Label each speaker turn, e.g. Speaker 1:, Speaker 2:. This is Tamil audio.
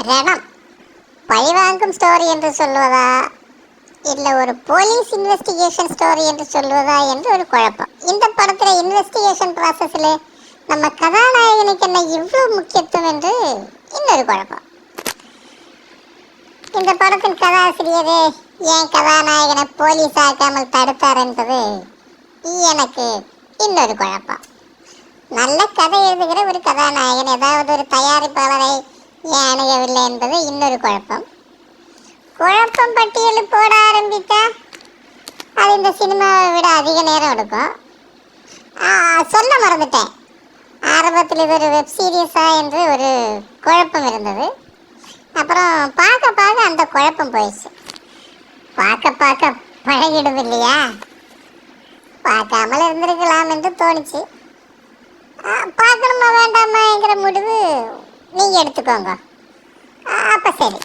Speaker 1: ரணம் பழிவாங்கும் ஸ்டோரி என்று சொல்வதா இல்லை ஒரு போலீஸ் இன்வெஸ்டிகேஷன் ஸ்டோரி என்று சொல்வதா என்று ஒரு குழப்பம். இந்த படத்தில் இன்வெஸ்டிகேஷன் ப்ராசஸில் நம்ம கதாநாயகனுக்கு என்ன இவ்வளோ முக்கியத்துவம் என்று இன்னொரு குழப்பம். இந்த படத்தின் கதாசிரியரே ஏன் கதாநாயகனை போலீஸ் ஆக்காமல் தடுத்தார் என்பது எனக்கு இன்னொரு குழப்பம். நல்ல கதை எழுதுகிற ஒரு கதாநாயகன் ஏதாவது ஒரு தயாரிப்பாளரை ஏன் அணுகவில்லை என்பது இன்னொரு குழப்பம். குழப்பம் பட்டியல் போட ஆரம்பித்தா அது இந்த சினிமாவை விட அதிக நேரம் எடுக்கும். சொல்ல மறந்துட்டேன், ஆரம்பத்தில் இது ஒரு வெப் சீரிஸா என்று ஒரு குழப்பம் இருந்தது. அப்புறம் பார்க்க பார்க்க அந்த குழப்பம் போயிடுச்சு. பார்க்க பார்க்க பழகிடும் இல்லையா, பார்க்காமல் இருந்திருக்கலாம் என்று தோணுச்சு. பார்க்கணுமா வேண்டாமாங்கிற முடிவு நீங்கள் எடுத்துக்கோங்க. அப்போ சரி.